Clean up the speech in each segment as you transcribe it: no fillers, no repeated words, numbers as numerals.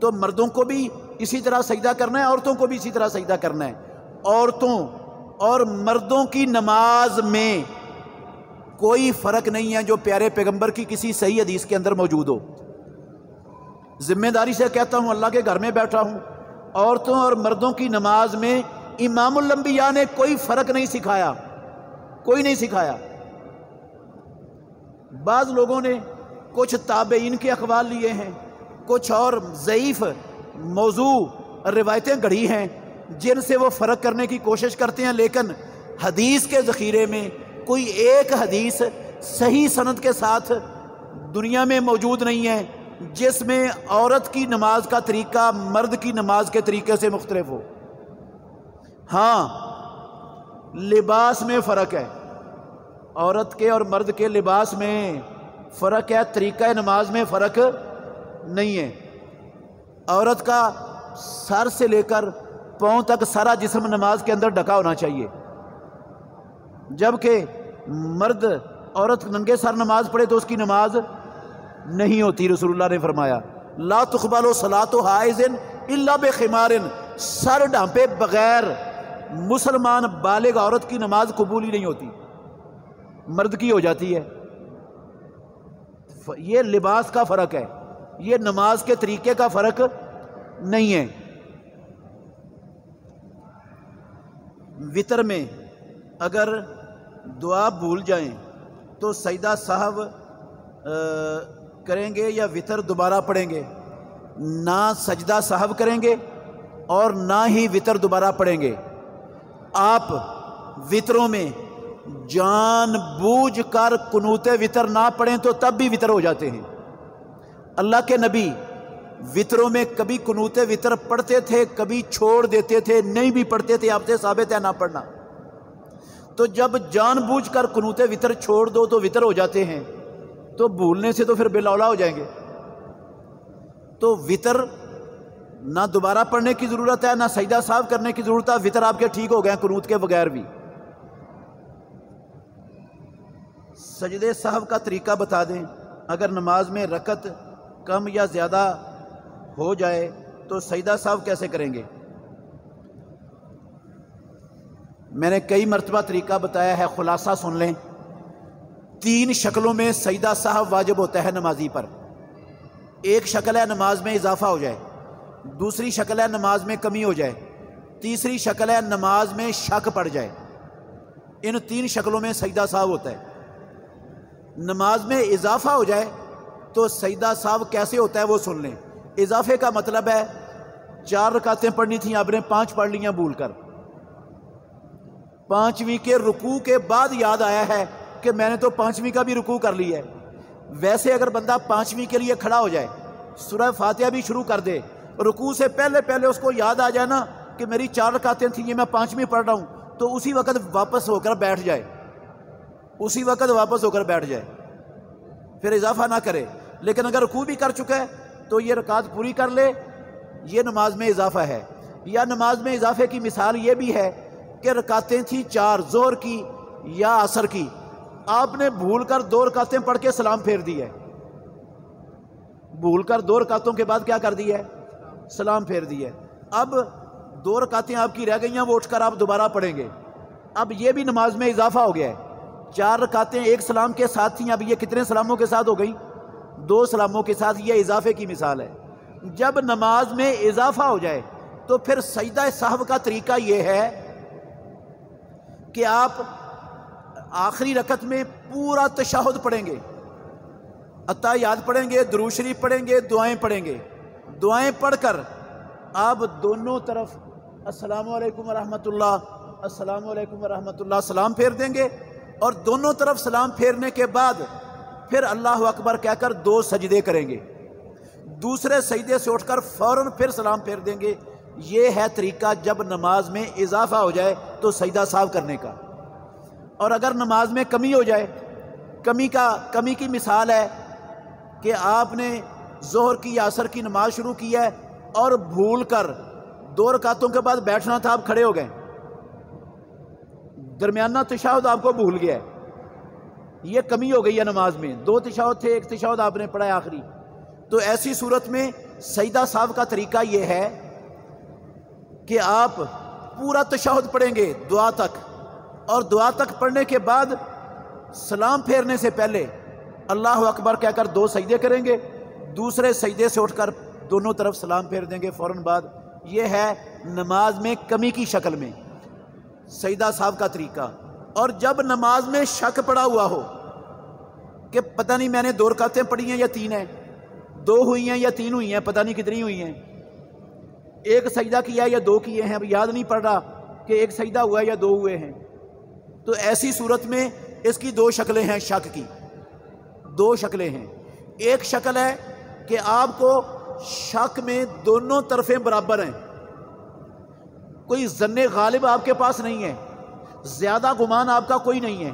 تو مردوں کو بھی اسی طرح سجدہ کرنا ہے، عورتوں کو بھی اسی طرح سجدہ کرنا ہے۔ عورتوں اور مردوں کی نماز میں کوئی فرق نہیں ہے جو پیارے پیغمبر کی کسی صحیح حدیث کے اندر موجود ہو۔ ذمہ داری سے کہتا ہوں، اللہ کے گھر میں بیٹھا ہوں، عورتوں اور مردوں کی نماز میں امام الانبیاء نے کوئی فرق نہیں سکھایا، کوئی نہیں سکھایا۔ بعض لوگوں نے کچھ تابعین کے اقوال لیے ہیں، کچھ اور ضعیف موضوع روایتیں گھڑی ہیں جن سے وہ فرق کرنے کی کوشش کرتے ہیں، لیکن حدیث کے ذخیرے میں کوئی ایک حدیث صحیح سند کے ساتھ دنیا میں موجود نہیں ہے جس میں عورت کی نماز کا طریقہ مرد کی نماز کے طریقے سے مختلف ہو۔ ہاں، لباس میں فرق ہے، عورت کے اور مرد کے لباس میں فرق ہے، طریقہ نماز میں فرق نہیں ہے۔ عورت کا سر سے لے کر پاؤں تک سارا جسم نماز کے اندر ڈھکا ہونا چاہیے، جبکہ مرد عورت ننگے سر نماز پڑھے تو اس کی نماز نہیں ہوتی۔ رسول اللہ نے فرمایا لا تقبل صلاۃ حائض الا بخمار، سر ڈھانپے بغیر مسلمان بالغ عورت کی نماز قبول ہی نہیں ہوتی، مرد کی ہو جاتی ہے۔ یہ لباس کا فرق ہے، یہ نماز کے طریقے کا فرق نہیں ہے۔ وطر میں اگر دعا بھول جائیں تو سجدہ سہو کریں گے یا وطر دوبارہ پڑھیں گے؟ نہ سجدہ سہو کریں گے اور نہ ہی وطر دوبارہ پڑھیں گے۔ آپ وطروں میں جان بوجھ کر قنوت وطر نہ پڑھیں تو تب بھی وطر ہو جاتے ہیں۔ اللہ کے نبی وطروں میں کبھی قنوت وطر پڑھتے تھے، کبھی چھوڑ دیتے تھے، نہیں بھی پڑھتے تھے، آپ سے ثابت ہے نہ پڑھنا۔ تو جب جان بوجھ کر قنوت وطر چھوڑ دو تو وطر ہو جاتے ہیں، تو بھولنے سے تو پھر بے لولا ہو جائیں گے۔ تو وطر نہ دوبارہ پڑھنے کی ضرورت ہے، نہ سجدہ سہو کرنے کی ضرورت ہے، وطر آپ کے ٹھیک ہو گئے قنوت کے بغیر بھی۔ سجدے سہو کا طریقہ بتا دیں، اگر نماز میں رکعت کم یا زیادہ ہو جائے تو سجدہ سہو کیسے کریں گے؟ میں نے کئی مرتبہ طریقہ بتایا ہے، خلاصہ سن لیں۔ 3 شکلوں میں سجدہ سہو واجب ہوتا ہے نمازی پر۔ ایک شکل ہے نماز میں اضافہ ہو جائے، دوسری شکل ہے نماز میں کمی ہو جائے، تیسری شکل ہے نماز میں شک پڑ جائے۔ ان 3 شکلوں میں سجدہ سہو ہوتا ہے۔ نماز میں اضافہ ہو جائے تو سجدہ سہو کیسے ہوتا ہے وہ سن لیں۔ اضافے کا مطلب ہے 4 رکعتیں پڑھنی تھیں، آپ نے 5 پڑھ لیاں بھول کر، 5ویں کے رکوع کے بعد یاد آیا ہے کہ میں نے تو 5ویں کا بھی رکوع کر لیا ہے۔ ویسے اگر بندہ 5ویں کے لیے کھڑا ہو جائے، سورہ فاتحہ بھی شروع کر دے، رکوع سے پہلے پہلے اس کو یاد آ جائے نا کہ میری 4 رکعتیں تھیں، یہ میں 5ویں پڑھ رہا ہوں، تو اسی وقت واپس ہو کر بیٹھ جائے، اسی وقت واپس ہو کر بیٹھ جائے، پھر اضافہ نہ کرے۔ لیکن اگر رکوع بھی کر چکا ہے تو یہ رکعت پوری کر لے، یہ نماز میں اضافہ ہے۔ یا نماز میں اضافے کی مثال یہ بھی ہے کہ رکعتیں تھیں 4 ظہر کی یا عصر کی، آپ نے بھول کر 2 رکعتیں پڑھ کے سلام پھیر دی ہے، بھول کر 2 رکعتوں کے بعد کیا کر دی ہے؟ سلام پھیر دی ہے۔ اب 2 رکعتیں آپ کی رہ گئی ہیں، وہ اٹھ کر آپ دوبارہ پڑھیں گے۔ اب یہ بھی نماز میں اضافہ ہو گیا ہے۔ 4 رکعتیں ایک سلام کے ساتھ تھیں، اب یہ کتنے سلاموں کے ساتھ ہو گئی؟ 2 سلاموں کے ساتھ۔ یہ اضافے کی مثال ہے۔ جب نماز میں اضافہ ہو جائے تو پھر سجدہ سہو کا طریقہ یہ ہے کہ آپ آخری رکعت میں پورا تشہد پڑھیں گے، اتحیات پڑھیں گے، درود شریف پڑھیں گے، دعائیں پڑھیں گے۔ دعائیں پڑھ کر آپ دونوں طرف السلام علیکم ورحمۃ اللہ، السلام علیکم ورحمۃ اللہ سلام پھیر دیں گے، اور دونوں طرف سلام پھیرنے کے بعد پھر اللہ اکبر کہہ کر 2 سجدے کریں گے، دوسرے سجدے سے اٹھ کر فوراً پھر سلام پھیر دیں گے۔ یہ ہے طریقہ جب نماز میں اضافہ ہو جائے تو سجدہ سہو کرنے کا۔ اور اگر نماز میں کمی ہو جائے، کمی کی مثال ہے کہ آپ نے ظہر کی یا عصر کی نماز شروع کی ہے اور بھول کر 2 رکعتوں کے بعد بیٹھنا تھا، آپ کھڑے ہو گئے، درمیانہ تشہد آپ کو بھول گیا ہے، یہ کمی ہو گئی ہے نماز میں۔ 2 تشہد تھے، ایک تشہد آپ نے پڑھا ہے آخری، تو ایسی صورت میں سجدہ سہو کا طریقہ یہ ہے کہ آپ پورا تشہد پڑھیں گے دعا تک، اور دعا تک پڑھنے کے بعد سلام پھیرنے سے پہلے اللہ اکبر کہہ کر 2 سجدے کریں گے، دوسرے سجدے سے اٹھ کر دونوں طرف سلام پھیر دیں گے فوراً بعد۔ یہ ہے نماز میں کمی کی شکل میں سجدہ سہو کا طریقہ۔ اور جب نماز میں شک پڑا ہوا ہو کہ پتہ نہیں میں نے 2 رکعتیں پڑھی ہیں یا 3 ہیں، 2 ہوئی ہیں یا 3 ہوئی ہیں، پتہ نہیں کتنی ہوئی ہیں، ایک سجدہ کیا یا 2 کیے ہیں، اب یاد نہیں پڑ رہا کہ ایک سجدہ ہوا ہے یا 2 ہوئے ہیں، تو ایسی صورت میں اس کی 2 شکلیں ہیں، شک کی 2 شکلیں ہیں۔ ایک شکل ہے کہ آپ کو شک میں دونوں طرفیں برابر ہیں، کوئی ظن غالب آپ کے پاس نہیں ہے، زیادہ گمان آپ کا کوئی نہیں ہے،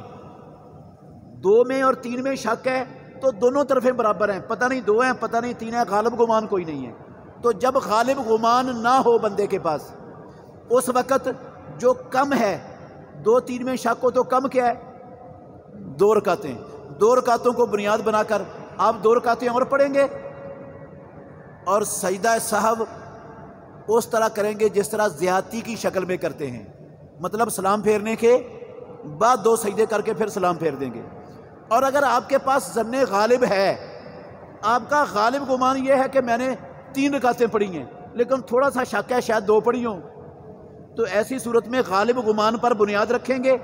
2 میں اور 3 میں شک ہے تو دونوں طرفیں برابر ہیں، پتہ نہیں 2 ہیں پتہ نہیں 3 ہیں، غالب گمان کوئی نہیں ہے۔ تو جب غالب گمان نہ ہو بندے کے پاس، اس وقت جو کم ہے 2-3 میں شک ہو تو کم کیا ہے 2 رکعتیں، 2 رکعتوں کو بنیاد بنا کر آپ 2 رکعتیں اور پڑھیں گے، اور سجدہ سہو اس طرح کریں گے جس طرح زیادتی کی شکل میں کرتے ہیں، مطلب سلام پھیرنے کے بعد 2 سجدے کر کے پھر سلام پھیر دیں گے۔ اور اگر آپ کے پاس ظن غالب ہے، آپ کا غالب گمان یہ ہے کہ میں نے 3 رکعتیں پڑھی ہیں لیکن تھوڑا سا شک ہے شاید 2 پڑھی ہوں، تو ایسی صورت میں غالب گمان پر بنیاد رکھیں گے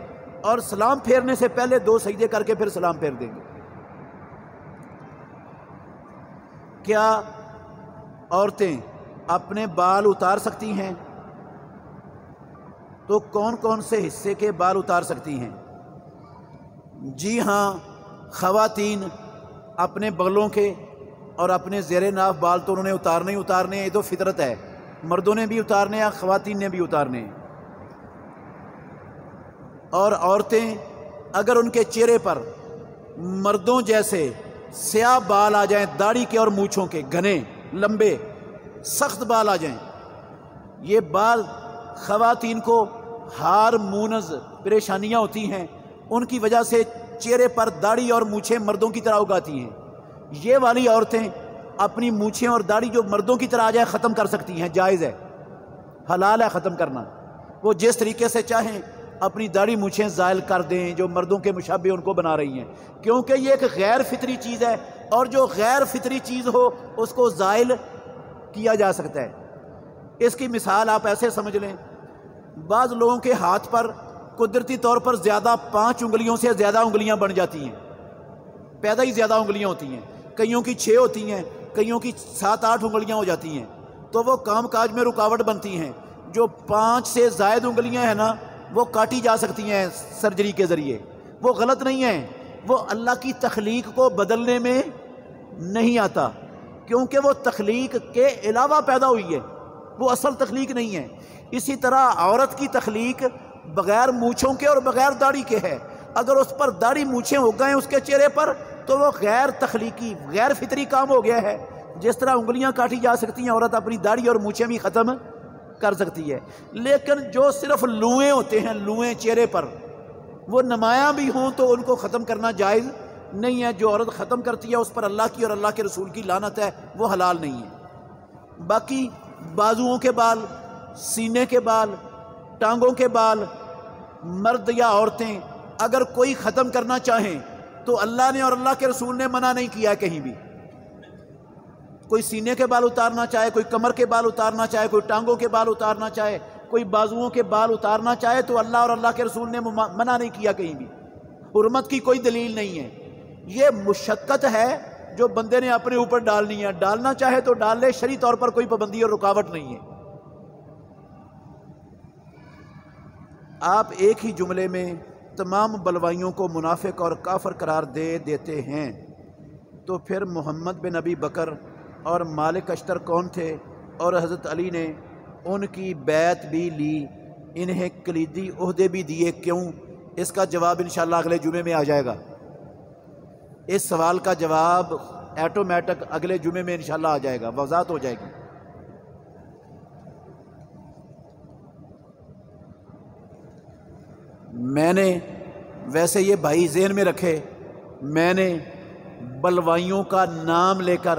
اور سلام پھیرنے سے پہلے 2 سجدے کر کے پھر سلام پھیر دیں گے۔ کیا عورتیں اپنے بال اتار سکتی ہیں؟ تو کون کون سے حصے کے بال اتار سکتی ہیں؟ جی ہاں، خواتین اپنے بغلوں کے اور اپنے زیر ناف بال تو انہوں نے اتارنے ہی اتارنے ہیں، یہ تو فطرت ہے، مردوں نے بھی اتارنے ہیں، خواتین نے بھی اتارنے ہیں۔ اور عورتیں اگر ان کے چہرے پر مردوں جیسے سیاہ بال آ جائیں، داڑھی کے اور مونچھوں کے گھنے لمبے سخت بال آ جائیں، یہ بال خواتین کو ہارمونز پریشانیاں ہوتی ہیں، ان کی وجہ سے چہرے پر داڑھی اور مونچھیں مردوں کی طرح اگاتی ہیں، یہ والی عورتیں اپنی مونچھیں اور داڑھی جو مردوں کی طرح آ جائے ختم کر سکتی ہیں، جائز ہے، حلال ہے ختم کرنا، وہ جس طریقے سے چاہیں اپنی داڑھی مونچھیں زائل کر دیں جو مردوں کے مشابہ ان کو بنا رہی ہیں، کیونکہ یہ ایک غیر فطری چیز ہے، اور جو غیر فطری چیز ہو اس کو زائل کیا جا سکتا ہے۔ اس کی مثال آپ ایسے سمجھ لیں، بعض لوگوں کے ہاتھ پر قدرتی طور پر زیادہ 5 انگلیوں سے زیادہ انگلیاں بن جاتی ہیں، پیدا ہی زیادہ انگلیاں ہوتی ہیں، کئیوں کی 6 ہوتی ہیں، کئیوں کی 7-8 انگلیاں ہو جاتی ہیں، تو وہ کام کاج میں رکاوٹ بنتی ہیں۔ جو 5 سے زائد انگلیاں ہیں نا، وہ کاٹی جا سکتی ہیں سرجری کے ذریعے، وہ غلط نہیں ہیں، وہ اللہ کی تخلیق کو بدلنے میں نہیں آتا، کیونکہ وہ تخلیق کے علاوہ پیدا ہوئی ہے، وہ اصل تخلیق نہیں ہے۔ اسی طرح عورت کی تخلیق بغیر مونچھوں کے اور بغیر داڑھی کے ہے، اگر اس پر داڑھی مونچھیں ہو گئے اس کے چہرے پر تو وہ غیر تخلیقی غیر فطری کام ہو گیا ہے۔ جس طرح انگلیاں کاٹی جا سکتی ہیں، عورت اپنی داڑھی اور مونچھیں بھی ختم کر سکتی ہے، لیکن جو صرف لوئیں ہوتے ہیں، لوئیں چہرے پر، وہ نمایاں بھی ہوں تو ان کو ختم کرنا جائز نہیں ہے۔ جو عورت ختم کرتی ہے اس پر اللہ کی اور اللہ کے رسول کی لعنت ہے، وہ حلال نہیں ہے۔ باقی بازوؤں کے بال، سینے کے بال، ٹانگوں کے بال، مرد یا عورتیں اگر کوئی ختم کرنا چاہیں تو اللہ نے اور اللہ کے رسول نے منع نہیں کیا ہے کہیں بھی۔ کوئی سینے کے بال اتارنا چاہے، کوئی کمر کے بال اتارنا چاہے، کوئی ٹانگوں کے بال اتارنا چاہے، کوئی بازوؤں کے بال اتارنا چاہے تو اللہ اور اللہ کے رسول نے منع نہیں کیا کہیں بھی، حرمت کی کوئی دلیل نہیں ہے۔ یہ مشقت ہے جو بندے نے اپنے اوپر ڈالنی ہے، ڈالنا چاہے تو ڈال لے، شرعی طور پر کوئی پابندی اور رکاوٹ نہیں ہے۔ آپ ایک ہی جملے میں تمام بلوائیوں کو منافق اور کافر قرار دیتے ہیں، تو پھر محمد بن ابی بکر اور مالک اشتر کون تھے، اور حضرت علی نے ان کی بیعت بھی لی، انہیں کلیدی عہدے بھی دیے کیوں؟ اس کا جواب انشاءاللہ اگلے جمعے میں آ جائے گا۔ اس سوال کا جواب ایٹومیٹک اگلے جمعے میں انشاءاللہ آ جائے گا، وضاحت ہو جائے گی۔ میں نے ویسے یہ بھائی ذہن میں رکھے، میں نے بلوائیوں کا نام لے کر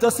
10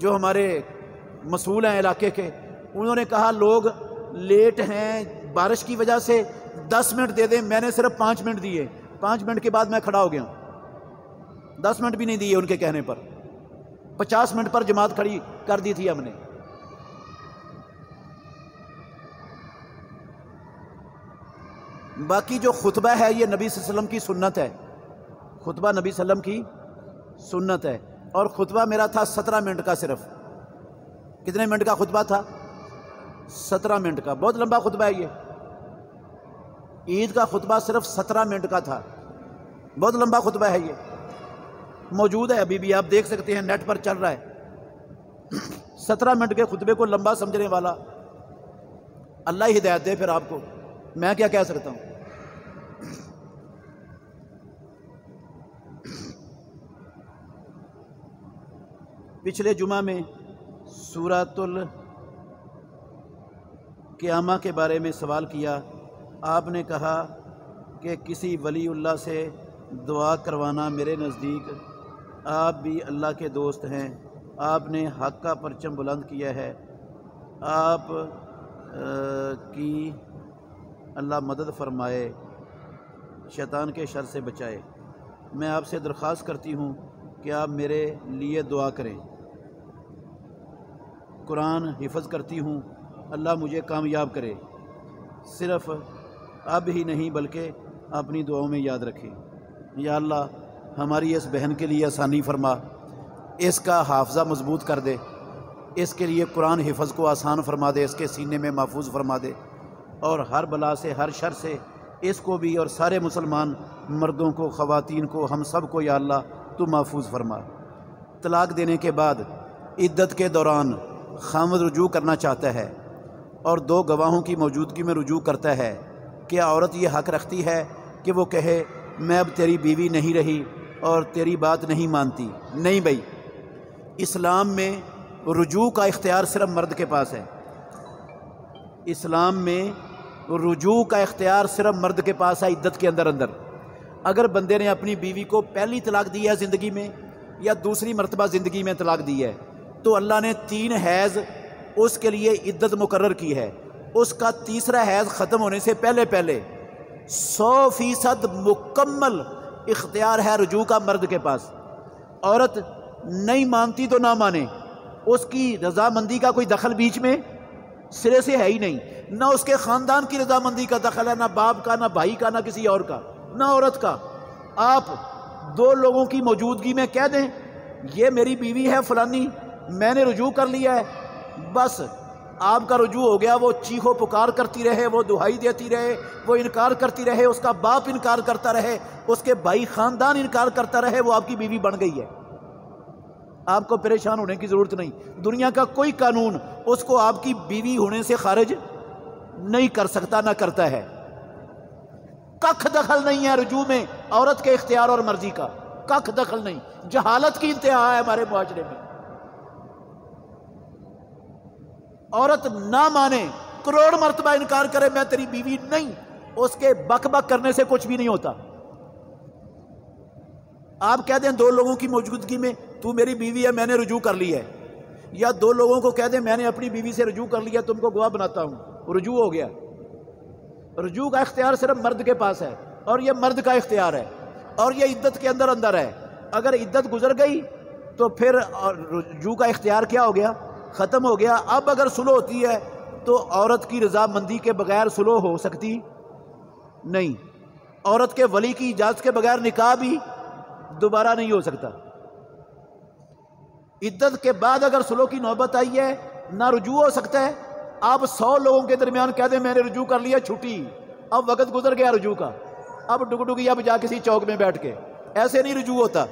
جو ہمارے مسئول ہیں علاقے کے، انہوں نے کہا لوگ لیٹ ہیں بارش کی وجہ سے، 10 منٹ دے دیں۔ میں نے صرف 5 منٹ دیے، 5 منٹ کے بعد میں کھڑا ہو گیا، 10 منٹ بھی نہیں دیے ان کے کہنے پر، 50 منٹ پر جماعت کھڑی کر دی تھی ہم نے۔ باقی جو خطبہ ہے یہ نبی صلی اللہ علیہ وسلم کی سنت ہے، خطبہ نبی صلی اللہ علیہ وسلم کی سنت ہے، اور خطبہ میرا تھا 17 منٹ کا صرف۔ کتنے منٹ کا خطبہ تھا؟ 17 منٹ کا، بہت لمبا خطبہ ہے یہ۔ عید کا خطبہ صرف 17 منٹ کا تھا، بہت لمبا خطبہ ہے یہ، موجود ہے ابھی بھی، آپ دیکھ سکتے ہیں، نیٹ پر چل رہا ہے۔ 17 منٹ کے خطبے کو لمبا سمجھنے والا اللہ ہی ہدایت دے پھر آپ کو، میں کیا کہہ سکتا ہوں۔ پچھلے جمعہ میں سورۃ القیامہ کے بارے میں سوال کیا، آپ نے کہا کہ کسی ولی اللہ سے دعا کروانا، میرے نزدیک آپ بھی اللہ کے دوست ہیں، آپ نے حق کا پرچم بلند کیا ہے، آپ کی اللہ مدد فرمائے، شیطان کے شر سے بچائے۔ میں آپ سے درخواست کرتی ہوں کہ آپ میرے لیے دعا کریں۔ قرآن حفظ کرتی ہوں، اللہ مجھے کامیاب کرے، صرف اب ہی نہیں بلکہ اپنی دعاؤں میں یاد رکھیں۔ یا اللہ ہماری اس بہن کے لیے آسانی فرما، اس کا حافظہ مضبوط کر دے، اس کے لیے قرآن حفظ کو آسان فرما دے، اس کے سینے میں محفوظ فرما دے، اور ہر بلا سے، ہر شر سے اس کو بھی اور سارے مسلمان مردوں کو، خواتین کو، ہم سب کو یا اللہ تو محفوظ فرما۔ طلاق دینے کے بعد عدت کے دوران خاوند رجوع کرنا چاہتا ہے اور 2 گواہوں کی موجودگی میں رجوع کرتا ہے، کیا عورت یہ حق رکھتی ہے کہ وہ کہے میں اب تیری بیوی نہیں رہی اور تیری بات نہیں مانتی؟ نہیں بھائی، اسلام میں رجوع کا اختیار صرف مرد کے پاس ہے، اسلام میں رجوع کا اختیار صرف مرد کے پاس ہے عدت کے اندر۔ اگر بندے نے اپنی بیوی کو پہلی طلاق دی ہے زندگی میں یا دوسری مرتبہ زندگی میں طلاق دی ہے، تو اللہ نے 3 حیض اس کے لیے عدت مقرر کی ہے، اس کا تیسرا حیض ختم ہونے سے پہلے 100% مکمل اختیار ہے رجوع کا مرد کے پاس۔ عورت نہیں مانتی تو نہ مانے، اس کی رضامندی کا کوئی دخل بیچ میں سرے سے ہے ہی نہیں، نہ اس کے خاندان کی رضامندی کا دخل ہے، نہ باپ کا، نہ بھائی کا، نہ کسی اور کا، نہ عورت کا۔ آپ 2 لوگوں کی موجودگی میں کہہ دیں یہ میری بیوی ہے فلانی، میں نے رجوع کر لیا ہے، بس آپ کا رجوع ہو گیا۔ وہ چیخو پکار کرتی رہے، وہ دہائی دیتی رہے، وہ انکار کرتی رہے، اس کا باپ انکار کرتا رہے، اس کے بھائی خاندان انکار کرتا رہے، وہ آپ کی بیوی بن گئی ہے۔ آپ کو پریشان ہونے کی ضرورت نہیں، دنیا کا کوئی قانون اس کو آپ کی بیوی ہونے سے خارج نہیں کر سکتا، نہ کرتا ہے۔ کخ دخل نہیں ہے رجوع میں عورت کے اختیار اور مرضی کا، کخ دخل نہیں۔ جہالت کی انتہا ہے ہمارے معاشرے میں، عورت نہ مانے، کروڑ مرتبہ انکار کرے میں تیری بیوی نہیں، اس کے بک بک کرنے سے کچھ بھی نہیں ہوتا۔ آپ کہہ دیں 2 لوگوں کی موجودگی میں تو میری بیوی ہے میں نے رجوع کر لی ہے، یا 2 لوگوں کو کہہ دیں میں نے اپنی بیوی سے رجوع کر لیا، تم کو گواہ بناتا ہوں، رجوع ہو گیا۔ رجوع کا اختیار صرف مرد کے پاس ہے، اور یہ مرد کا اختیار ہے، اور یہ عدت کے اندر ہے۔ اگر عدت گزر گئی تو پھر رجوع کا اختیار کیا ہو گیا؟ ختم ہو گیا۔ اب اگر صلح ہوتی ہے تو عورت کی رضامندی کے بغیر صلح ہو سکتی نہیں، عورت کے ولی کی اجازت کے بغیر نکاح بھی دوبارہ نہیں ہو سکتا۔ عدت کے بعد اگر صلح کی نوبت آئی ہے نہ رجوع ہو سکتا ہے۔ آپ 100 لوگوں کے درمیان کہہ دیں میں نے رجوع کر لیا، چھٹی، اب وقت گزر گیا رجوع کا، اب ڈگڈگی اب جا کسی چوک میں بیٹھ کے، ایسے نہیں رجوع ہوتا۔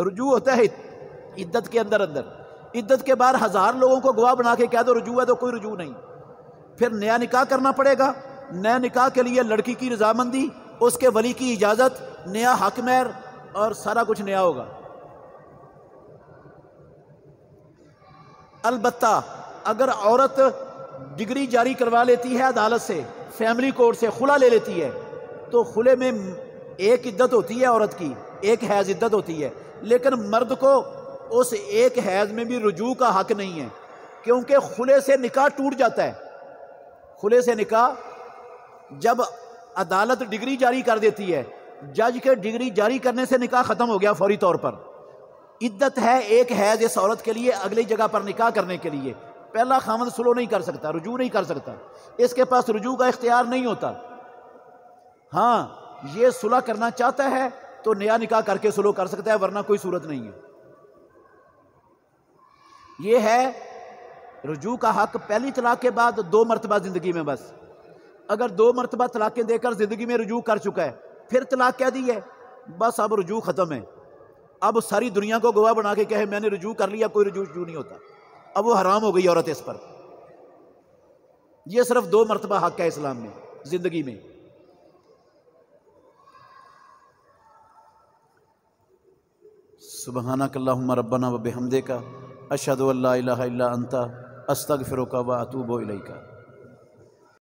رجوع ہوتا ہے عدت کے اندر۔ عدت کے بعد 1000 لوگوں کو گواہ بنا کے کہہ دو رجوع ہے تو کوئی رجوع نہیں، پھر نیا نکاح کرنا پڑے گا۔ نیا نکاح کے لیے لڑکی کی رضامندی، اس کے ولی کی اجازت، نیا حق مہر اور سارا کچھ نیا ہوگا۔ البتہ اگر عورت ڈگری جاری کروا لیتی ہے عدالت سے، فیملی کورٹ سے خلا لے لیتی ہے، تو خلے میں ایک عدت ہوتی ہے عورت کی، ایک حیض عدت ہوتی ہے، لیکن مرد کو اس ایک حیض میں بھی رجوع کا حق نہیں ہے، کیونکہ خلع سے نکاح ٹوٹ جاتا ہے۔ خلع سے نکاح جب عدالت ڈگری جاری کر دیتی ہے، جج کے ڈگری جاری کرنے سے نکاح ختم ہو گیا فوری طور پر۔ عدت ہے ایک حیض اس عورت کے لیے اگلی جگہ پر نکاح کرنے کے لیے۔ پہلا خاوند سلو نہیں کر سکتا، رجوع نہیں کر سکتا، اس کے پاس رجوع کا اختیار نہیں ہوتا۔ ہاں یہ صلح کرنا چاہتا ہے تو نیا نکاح کر کے صلح کر سکتا ہے، ورنہ کوئی صورت نہیں ہے۔ یہ ہے رجوع کا حق پہلی طلاق کے بعد 2 مرتبہ زندگی میں بس۔ اگر 2 مرتبہ طلاقیں دے کر زندگی میں رجوع کر چکا ہے، پھر طلاق کہہ دی ہے، بس اب رجوع ختم ہے۔ اب ساری دنیا کو گواہ بنا کے کہے میں نے رجوع کر لیا، کوئی رجوع نہیں ہوتا، اب وہ حرام ہو گئی عورت اس پر۔ یہ صرف 2 مرتبہ حق ہے اسلام میں زندگی میں۔ سبحانک اللہم ربنا و بحمدک اشہد ان لا الہ الا انت استغفرک و اتوب الیک۔